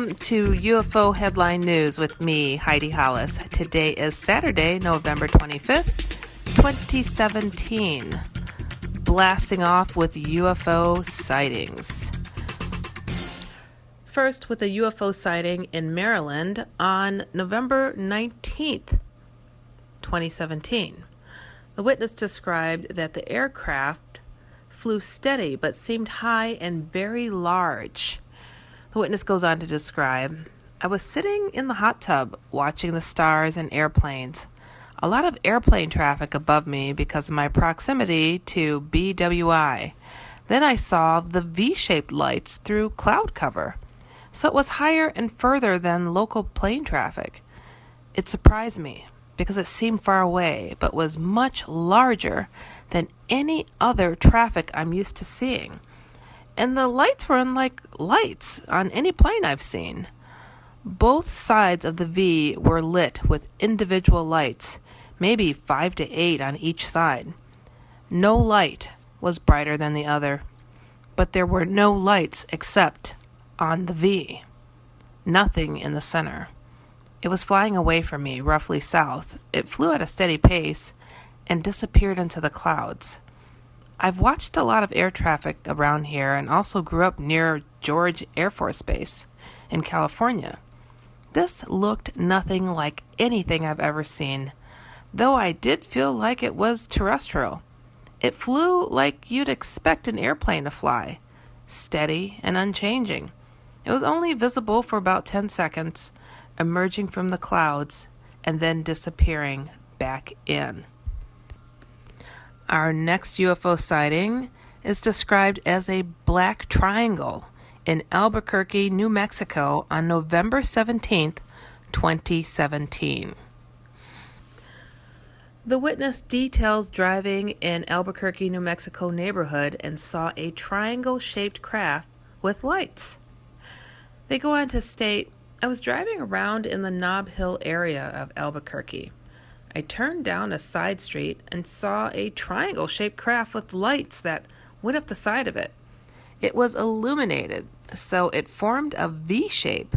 To UFO Headline News with me, Heidi Hollis. Today is Saturday, November 25th, 2017. Blasting off with UFO sightings. First, with a UFO sighting in Maryland on November 19th, 2017. The witness described that the aircraft flew steady but seemed high and very large. The witness goes on to describe, I was sitting in the hot tub watching the stars and airplanes. A lot of airplane traffic above me because of my proximity to BWI. Then I saw the V-shaped lights through cloud cover. So it was higher and further than local plane traffic. It surprised me because it seemed far away but was much larger than any other traffic I'm used to seeing. And the lights were unlike lights on any plane I've seen. Both sides of the V were lit with individual lights, maybe 5 to 8 on each side. No light was brighter than the other, but there were no lights except on the V. Nothing in the center. It was flying away from me, roughly south. It flew at a steady pace and disappeared into the clouds. I've watched a lot of air traffic around here and also grew up near George Air Force Base in California. This looked nothing like anything I've ever seen, though I did feel like it was terrestrial. It flew like you'd expect an airplane to fly, steady and unchanging. It was only visible for about 10 seconds, emerging from the clouds and then disappearing back in. Our next UFO sighting is described as a black triangle in Albuquerque, New Mexico on November 17th, 2017. The witness details driving in Albuquerque, New Mexico neighborhood and saw a triangle-shaped craft with lights. They go on to state, I was driving around in the Nob Hill area of Albuquerque. I turned down a side street and saw a triangle-shaped craft with lights that went up the side of it. It was illuminated, so it formed a V shape.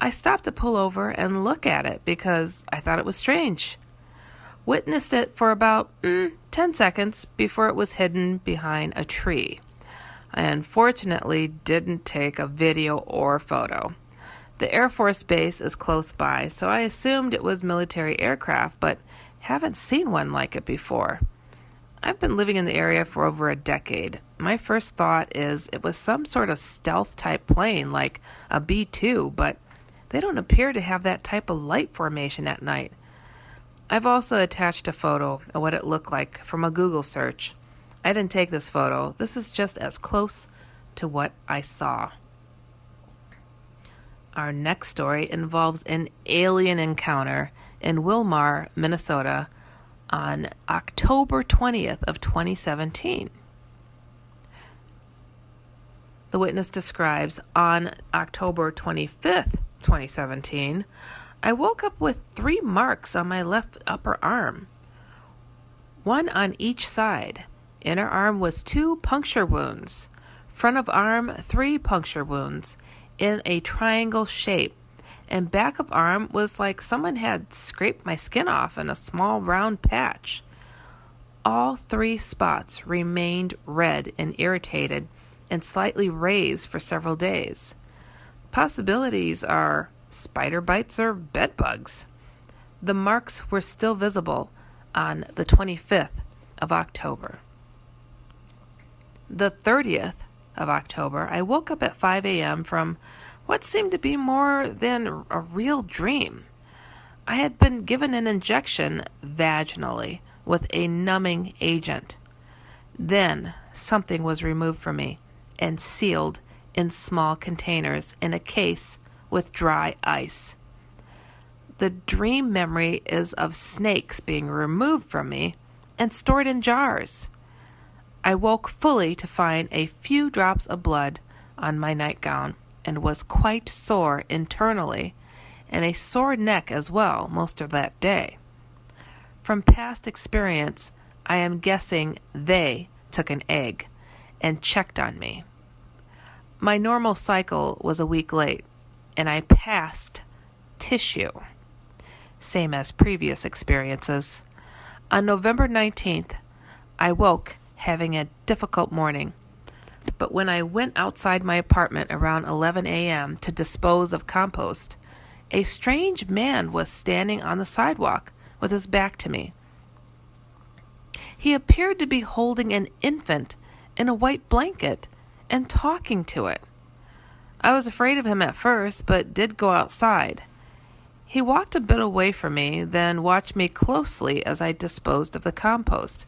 I stopped to pull over and look at it because I thought it was strange. Witnessed it for about 10 seconds before it was hidden behind a tree. I unfortunately didn't take a video or photo. The Air Force Base is close by, so I assumed it was military aircraft, but haven't seen one like it before. I've been living in the area for over a decade. My first thought is it was some sort of stealth-type plane like a B-2, but they don't appear to have that type of light formation at night. I've also attached a photo of what it looked like from a Google search. I didn't take this photo. This is just as close to what I saw. Our next story involves an alien encounter in Wilmar, Minnesota on October 20th of 2017. The witness describes, on October 25th, 2017, I woke up with 3 marks on my left upper arm, one on each side. Inner arm was 2 puncture wounds, front of arm 3 puncture wounds, in a triangle shape, and back of arm was like someone had scraped my skin off in a small round patch. All 3 spots remained red and irritated and slightly raised for several days. Possibilities are spider bites or bed bugs. The marks were still visible on the 25th of October. The 30th of October, I woke up at 5 a.m. from what seemed to be more than a real dream. I had been given an injection vaginally with a numbing agent. Then something was removed from me and sealed in small containers in a case with dry ice. The dream memory is of snakes being removed from me and stored in jars. I woke fully to find a few drops of blood on my nightgown and was quite sore internally and a sore neck as well most of that day. From past experience, I am guessing they took an egg and checked on me. My normal cycle was a week late. and I passed tissue. Same as previous experiences. On November 19th, I woke having a difficult morning. But when I went outside my apartment around 11 a.m. to dispose of compost, a strange man was standing on the sidewalk with his back to me. He appeared to be holding an infant in a white blanket and talking to it. I was afraid of him at first, but did go outside. He walked a bit away from me, then watched me closely as I disposed of the compost.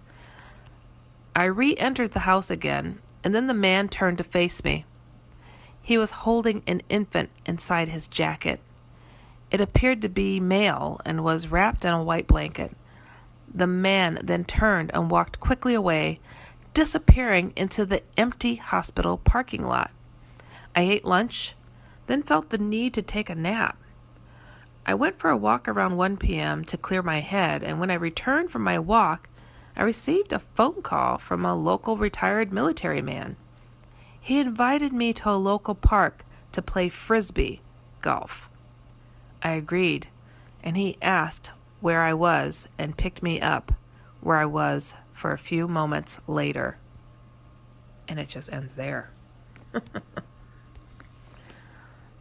I re-entered the house again, and then the man turned to face me. He was holding an infant inside his jacket. It appeared to be male and was wrapped in a white blanket. The man then turned and walked quickly away, disappearing into the empty hospital parking lot. I ate lunch, then felt the need to take a nap. I went for a walk around 1 p.m. to clear my head, and when I returned from my walk, I received a phone call from a local retired military man. He invited me to a local park to play frisbee golf. I agreed, and he asked where I was and picked me up where I was for a few moments later. And it just ends there.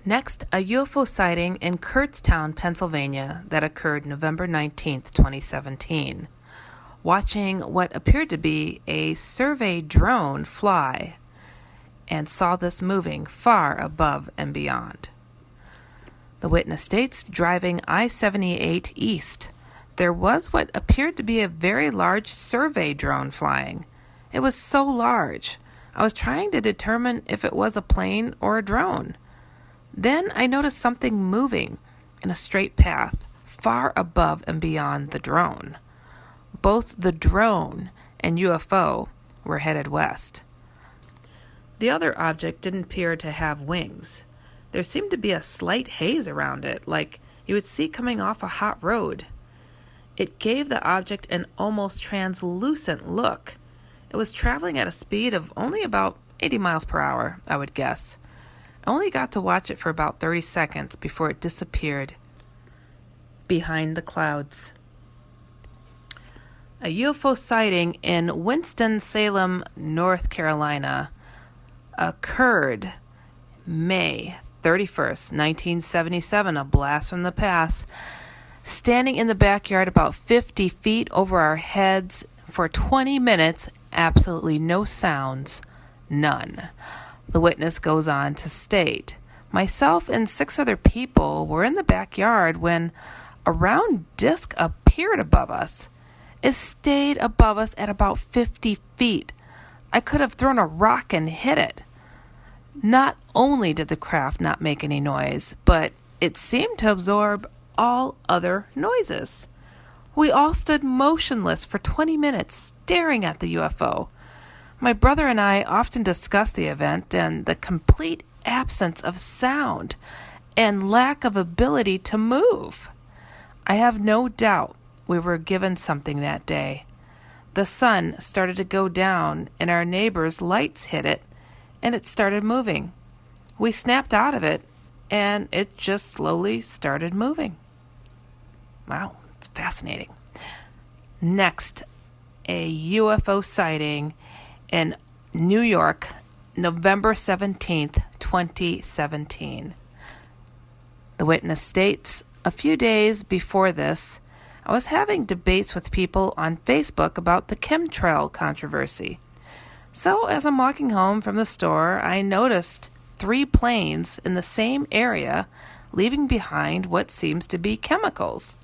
Next, a UFO sighting in Kurztown, Pennsylvania that occurred November 19th, 2017. Watching what appeared to be a survey drone fly and saw this moving far above and beyond. The witness states, driving I-78 east, there was what appeared to be a very large survey drone flying. It was so large, I was trying to determine if it was a plane or a drone. Then I noticed something moving in a straight path far above and beyond the drone. Both the drone and UFO were headed west. The other object didn't appear to have wings. There seemed to be a slight haze around it, like you would see coming off a hot road. It gave the object an almost translucent look. It was traveling at a speed of only about 80 miles per hour, I would guess. I only got to watch it for about 30 seconds before it disappeared behind the clouds. A UFO sighting in Winston-Salem, North Carolina occurred May 31st, 1977, a blast from the past. Standing in the backyard about 50 feet over our heads for 20 minutes, absolutely no sounds, none. The witness goes on to state, myself and 6 other people were in the backyard when a round disc appeared above us. It stayed above us at about 50 feet. I could have thrown a rock and hit it. Not only did the craft not make any noise, but it seemed to absorb all other noises. We all stood motionless for 20 minutes, staring at the UFO. My brother and I often discuss the event and the complete absence of sound and lack of ability to move. I have no doubt we were given something that day. The sun started to go down and our neighbor's lights hit it and it started moving. We snapped out of it and it just slowly started moving. Wow, it's fascinating. Next, a UFO sighting in New York, November 17th, 2017. The witness states, a few days before this, I was having debates with people on Facebook about the chemtrail controversy. So as I'm walking home from the store, I noticed 3 planes in the same area leaving behind what seems to be chemicals.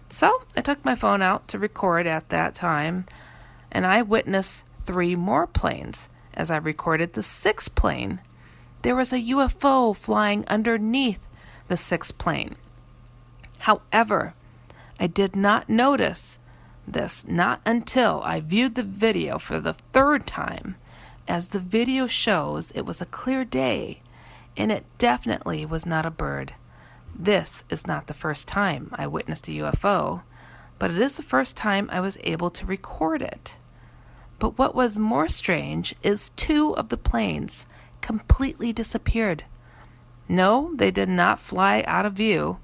So I took my phone out to record at that time, and I witnessed 3 more planes. As I recorded the 6th plane, there was a UFO flying underneath the 6th plane. However, I did not notice this not until I viewed the video for the 3rd time. As the video shows, it was a clear day, and it definitely was not a bird. This is not the first time I witnessed a UFO, but it is the first time I was able to record it. But what was more strange is 2 of the planes completely disappeared. No, they did not fly out of view.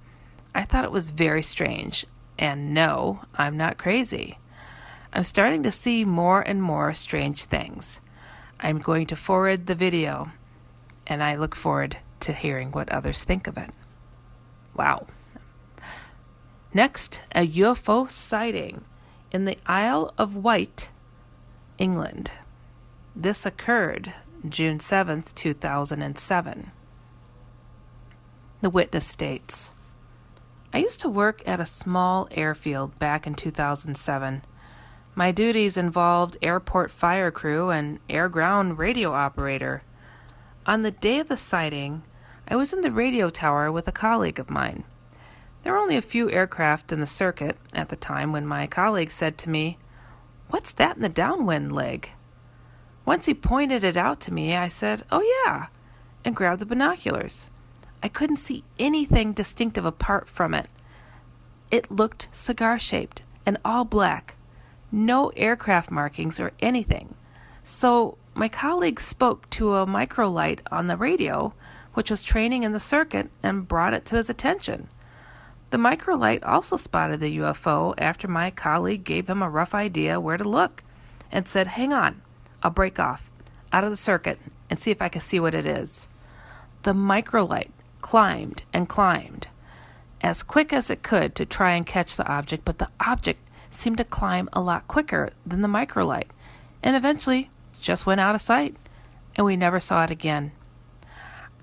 I thought it was very strange. And no, I'm not crazy. I'm starting to see more and more strange things. I'm going to forward the video, and I look forward to hearing what others think of it. Wow. Next, a UFO sighting in the Isle of Wight, England. This occurred June 7th, 2007. The witness states, I used to work at a small airfield back in 2007. My duties involved airport fire crew and air-ground radio operator. On the day of the sighting, I was in the radio tower with a colleague of mine. There were only a few aircraft in the circuit at the time when my colleague said to me, "What's that in the downwind leg?" Once he pointed it out to me, I said, "Oh yeah," and grabbed the binoculars. I couldn't see anything distinctive apart from it. It looked cigar-shaped and all black. No aircraft markings or anything. So my colleague spoke to a microlight on the radio, which was training in the circuit, and brought it to his attention. The microlight also spotted the UFO after my colleague gave him a rough idea where to look and said, "Hang on, I'll break off out of the circuit and see if I can see what it is." The microlight climbed and climbed as quick as it could to try and catch the object, but the object seemed to climb a lot quicker than the microlight, and eventually just went out of sight, and we never saw it again.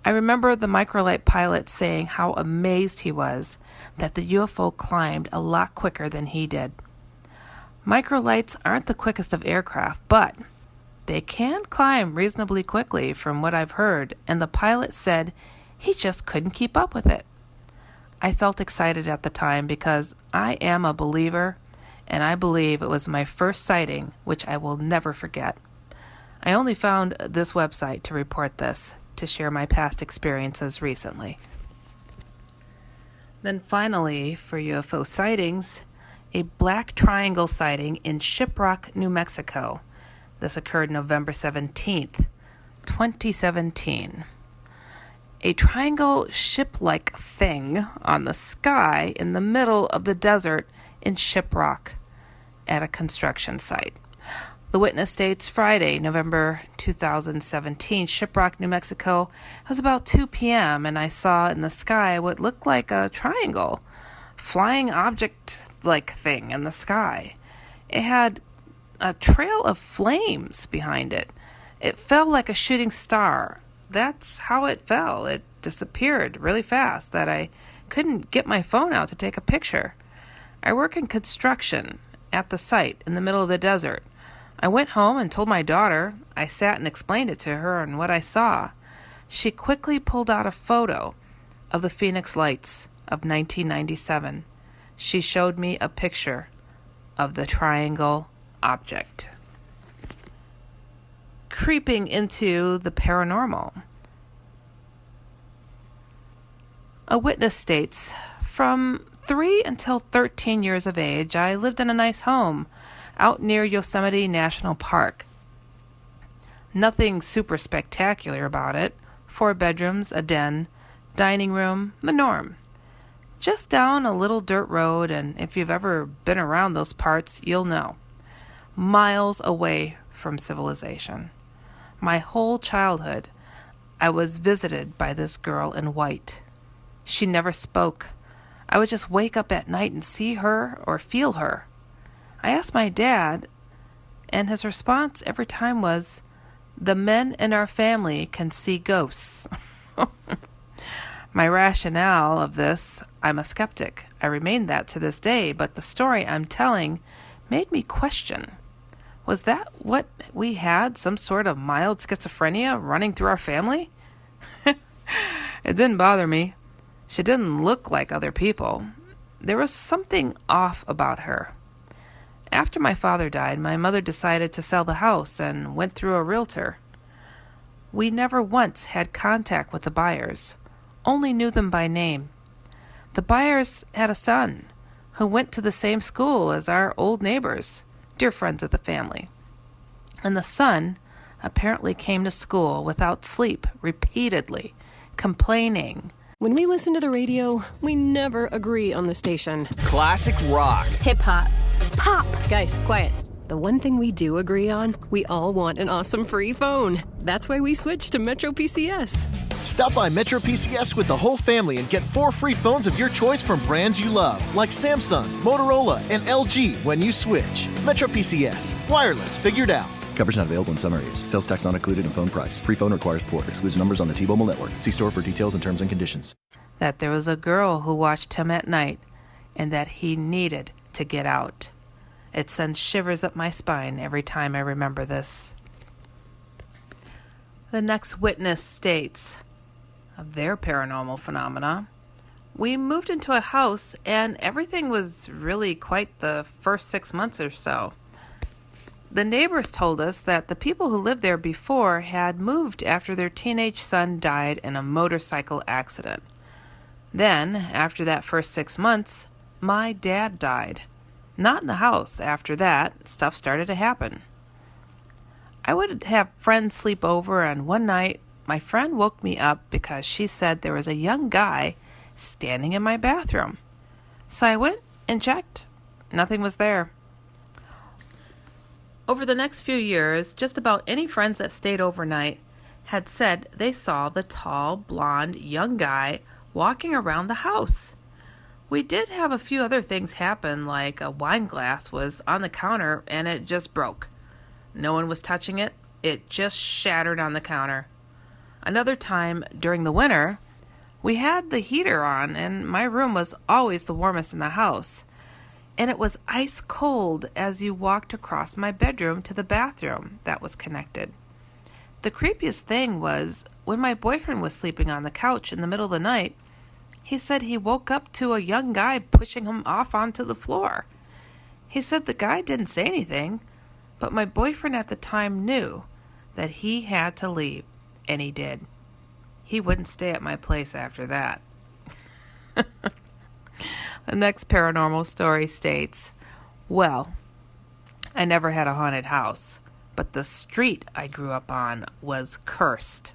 I remember the microlight pilot saying how amazed he was that the UFO climbed a lot quicker than he did. Microlights aren't the quickest of aircraft, but they can climb reasonably quickly from what I've heard, and the pilot said he just couldn't keep up with it. I felt excited at the time because I am a believer, and I believe it was my first sighting, which I will never forget. I only found this website to report this, to share my past experiences recently. Then finally, for UFO sightings, a black triangle sighting in Shiprock, New Mexico. This occurred November 17th, 2017. A triangle ship-like thing on the sky in the middle of the desert in Shiprock at a construction site. The witness states Friday, November 2017, Shiprock, New Mexico. It was about 2 p.m. and I saw in the sky what looked like a triangle, flying object-like thing in the sky. It had a trail of flames behind it. It fell like a shooting star. That's how it fell. It disappeared really fast that I couldn't get my phone out to take a picture. I work in construction at the site in the middle of the desert. I went home and told my daughter. I sat and explained it to her and what I saw. She quickly pulled out a photo of the Phoenix Lights of 1997. She showed me a picture of the triangle object. Creeping into the paranormal. A witness states, from 3 until 13 years of age, I lived in a nice home out near Yosemite National Park. Nothing super spectacular about it. 4 bedrooms, a den, dining room, the norm. Just down a little dirt road, and if you've ever been around those parts, you'll know. Miles away from civilization. My whole childhood, I was visited by this girl in white. She never spoke. I would just wake up at night and see her or feel her. I asked my dad, and his response every time was, "The men in our family can see ghosts." My rationale of this, I'm a skeptic. I remain that to this day, but the story I'm telling made me question. Was that what we had, some sort of mild schizophrenia running through our family? It didn't bother me. She didn't look like other people. There was something off about her. After my father died, my mother decided to sell the house and went through a realtor. We never once had contact with the buyers, only knew them by name. The buyers had a son who went to the same school as our old neighbors, dear friends of the family. And the son apparently came to school without sleep repeatedly, complaining. When we listen to the radio, we never agree on the station. Classic rock. Hip-hop. Pop. Guys, quiet. The one thing we do agree on, we all want an awesome free phone. That's why we switched to Metro PCS. Stop by Metro PCS with the whole family and get 4 free phones of your choice from brands you love, like Samsung, Motorola, and LG when you switch. Metro PCS. Wireless figured out. Coverage not available in some areas. Sales tax not included in phone price. Free phone requires port. Excludes numbers on the T-Mobile network. See store for details and terms and conditions. That there was a girl who watched him at night and that he needed to get out. It sends shivers up my spine every time I remember this. The next witness states of their paranormal phenomena. We moved into a house and everything was really quite the first 6 months or so. The neighbors told us that the people who lived there before had moved after their teenage son died in a motorcycle accident. Then, after that first 6 months, my dad died. Not in the house. After that, stuff started to happen. I would have friends sleep over, and one night, my friend woke me up because she said there was a young guy standing in my bathroom. So I went and checked. Nothing was there. Over the next few years, just about any friends that stayed overnight had said they saw the tall, blonde, young guy walking around the house. We did have a few other things happen, like a wine glass was on the counter and it just broke. No one was touching it. It just shattered on the counter. Another time during the winter, we had the heater on and my room was always the warmest in the house. And it was ice cold as you walked across my bedroom to the bathroom that was connected. The creepiest thing was when my boyfriend was sleeping on the couch in the middle of the night, he said he woke up to a young guy pushing him off onto the floor. He said the guy didn't say anything, but my boyfriend at the time knew that he had to leave, and he did. He wouldn't stay at my place after that. The next paranormal story states, well, I never had a haunted house, but the street I grew up on was cursed.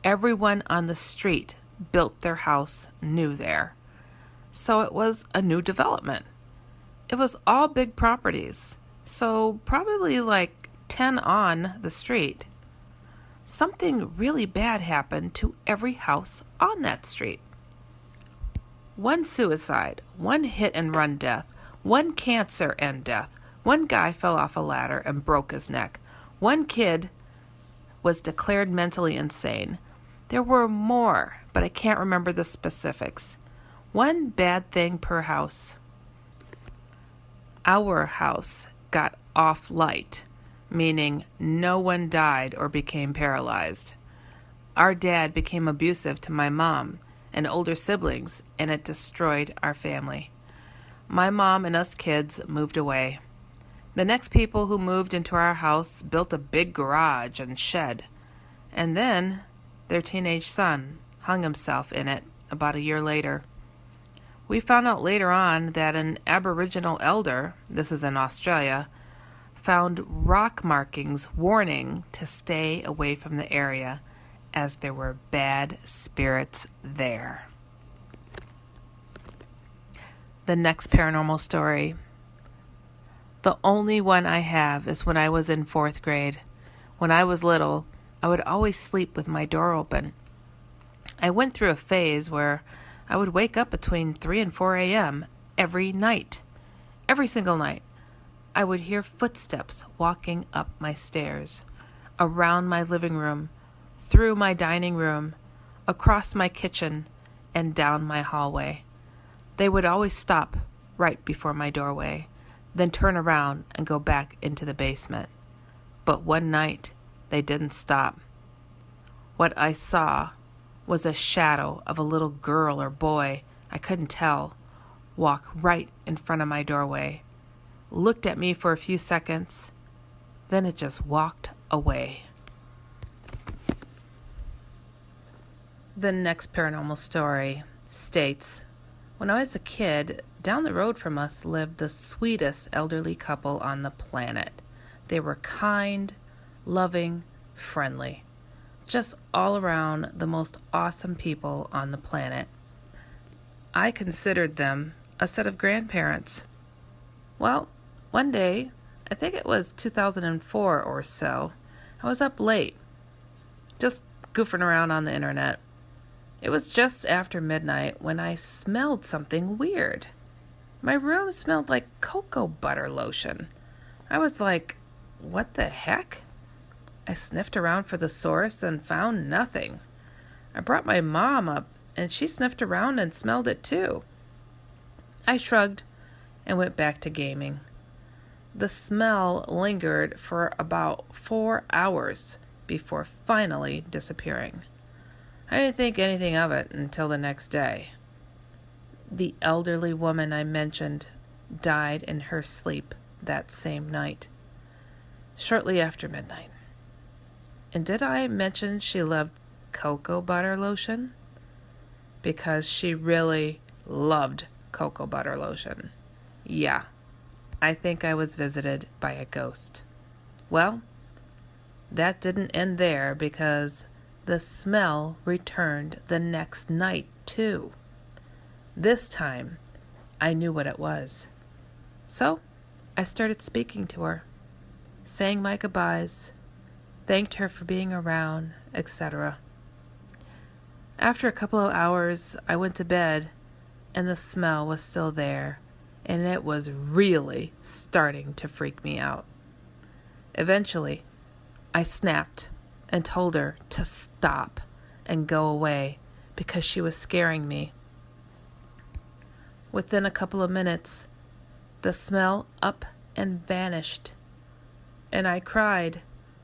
Everyone on the street built their house new there, so it was a new development. It was all big properties, so probably like 10 on the street. Something really bad happened to every house on that street. One suicide, one hit and run death, one cancer and death, one guy fell off a ladder and broke his neck, one kid was declared mentally insane. There were more, but I can't remember the specifics. One bad thing per house. Our house got off light, meaning no one died or became paralyzed. Our dad became abusive to my mom and older siblings, and it destroyed our family. My mom and us kids moved away. The next people who moved into our house built a big garage and shed, and then their teenage son hung himself in it about a year later. We found out later on that an Aboriginal elder, this is in Australia, found rock markings warning to stay away from the area as there were bad spirits there. The next paranormal story. The only one I have is when I was in 4th grade. When I was little, I would always sleep with my door open. I went through a phase where I would wake up between 3 and 4 a.m. every night. Every single night. I would hear footsteps walking up my stairs, around my living room, through my dining room, across my kitchen, and down my hallway. They would always stop right before my doorway, then turn around and go back into the basement. But one night, they didn't stop. What I saw was a shadow of a little girl or boy, I couldn't tell, walk right in front of my doorway, looked at me for a few seconds, then it just walked away. The next paranormal story states, when I was a kid, down the road from us lived the sweetest elderly couple on the planet. They were kind, loving, friendly. Just all around the most awesome people on the planet. I considered them a set of grandparents. Well, one day, I think it was 2004 or so, I was up late, just goofing around on the internet. It was just after midnight when I smelled something weird. My room smelled like cocoa butter lotion. I was like, what the heck? I sniffed around for the source and found nothing. I brought my mom up, and she sniffed around and smelled it too. I shrugged and went back to gaming. The smell lingered for about 4 hours before finally disappearing. I didn't think anything of it until the next day. The elderly woman I mentioned died in her sleep that same night, shortly after midnight. And did I mention she loved cocoa butter lotion? Because she really loved cocoa butter lotion. Yeah, I think I was visited by a ghost. Well, that didn't end there because the smell returned the next night too. This time, I knew what it was. So, I started speaking to her, saying my goodbyes, thanked her for being around, etc. After a couple of hours, I went to bed, and the smell was still there, and it was really starting to freak me out. Eventually, I snapped and told her to stop and go away because she was scaring me. Within a couple of minutes, the smell up and vanished, and I cried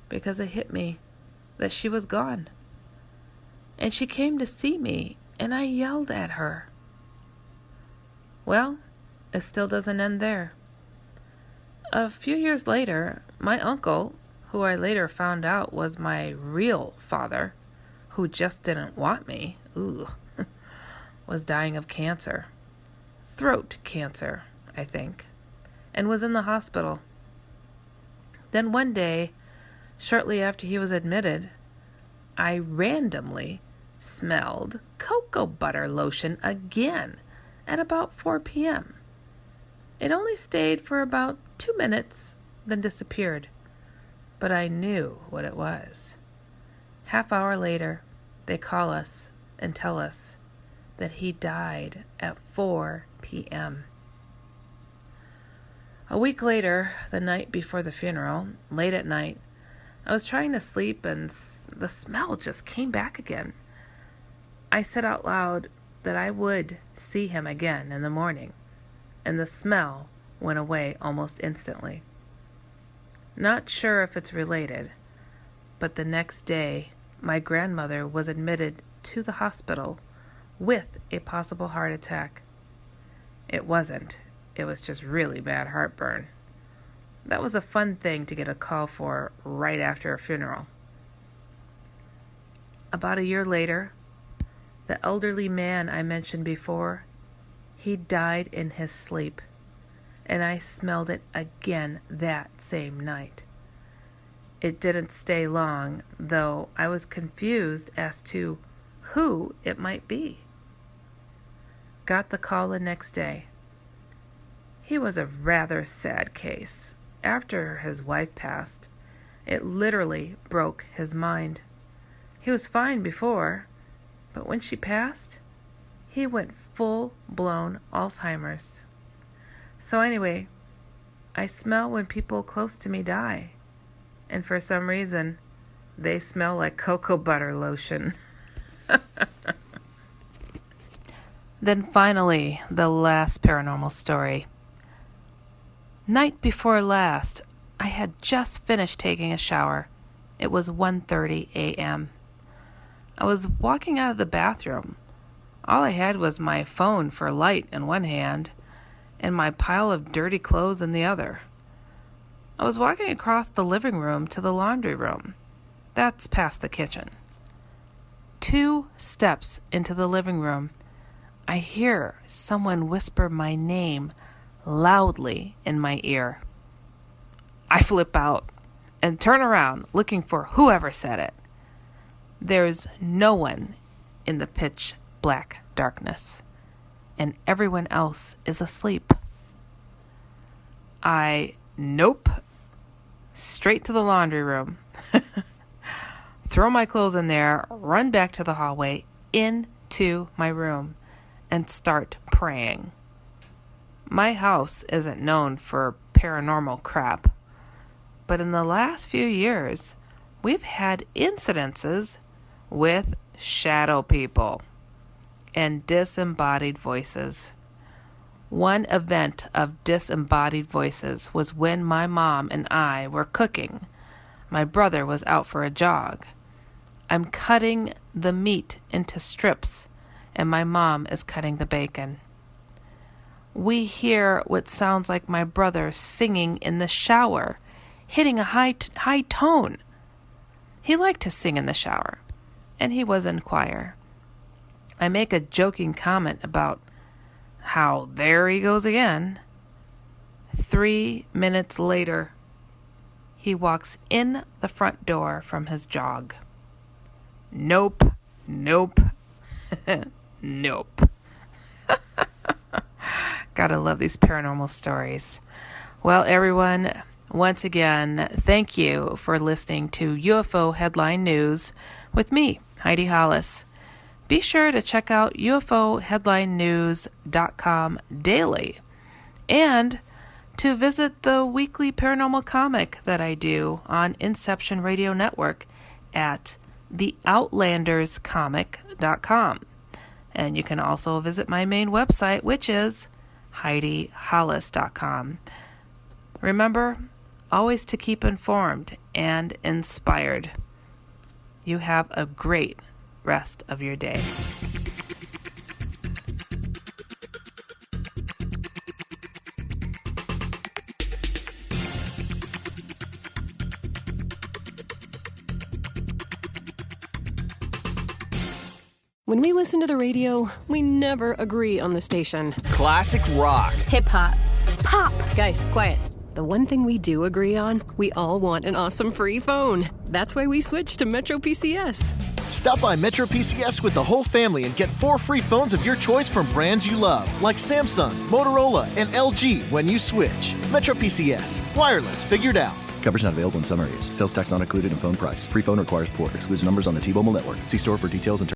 because it hit me that she was gone. And she came to see me, and I yelled at her. Well, it still doesn't end there. A few years later, my uncle, who I later found out was my real father, who just didn't want me, was dying of cancer. Throat cancer, I think, and was in the hospital. Then one day, shortly after he was admitted, I randomly smelled cocoa butter lotion again at about 4 p.m. It only stayed for about 2 minutes, then disappeared. But I knew what it was. Half-hour later, they call us and tell us that he died at 4 p.m. A week later, the night before the funeral, late at night, I was trying to sleep and the smell just came back again. I said out loud that I would see him again in the morning, and the smell went away almost instantly. Not sure if it's related, but the next day, my grandmother was admitted to the hospital with a possible heart attack. It wasn't. It was just really bad heartburn. That was a fun thing to get a call for right after a funeral. About a year later, the elderly man I mentioned before, he died in his sleep, and I smelled it again that same night. It didn't stay long, though I was confused as to who it might be. Got the call the next day. He was a rather sad case. After his wife passed, it literally broke his mind. He was fine before, but when she passed, he went full-blown Alzheimer's. So anyway, I smell when people close to me die, and for some reason, they smell like cocoa butter lotion. Then finally, the last paranormal story. Night before last, I had just finished taking a shower. It was 1:30 a.m. I was walking out of the bathroom. All I had was my phone for light in one hand and my pile of dirty clothes in the other. I was walking across the living room to the laundry room. That's past the kitchen. 2 steps into the living room, I hear someone whisper my name loudly in my ear. I flip out and turn around looking for whoever said it. There's no one in the pitch black darkness, and everyone else is asleep. Nope. Straight to the laundry room. Throw my clothes in there, run back to the hallway, into my room, and start praying. My house isn't known for paranormal crap, but in the last few years, we've had incidences with shadow people and disembodied voices. One event of disembodied voices was when my mom and I were cooking. My brother was out for a jog. I'm cutting the meat into strips, and my mom is cutting the bacon. We hear what sounds like my brother singing in the shower, hitting a high tone. He liked to sing in the shower, and he was in choir. I make a joking comment about how there he goes again. 3 minutes later, he walks in the front door from his jog. Nope, nope, nope. Gotta love these paranormal stories. Well, everyone, once again, thank you for listening to UFO Headline News with me, Heidi Hollis. Be sure to check out UFOHeadlineNews.com daily and to visit the weekly paranormal comic that I do on Inception Radio Network at theoutlanderscomic.com. And you can also visit my main website, which is HeidiHollis.com. Remember, always to keep informed and inspired. You have a great rest of your day. When we listen to the radio, we never agree on the station. Classic rock. Hip hop. Pop. Guys, quiet. The one thing we do agree on, we all want an awesome free phone. That's why we switched to Metro PCS. Stop by Metro PCS with the whole family and get 4 free phones of your choice from brands you love, like Samsung, Motorola, and LG when you switch. Metro PCS. Wireless figured out. Coverage not available in some areas. Sales tax not included in phone price. Free phone requires port. Excludes numbers on the T-Mobile network. See store for details and terms.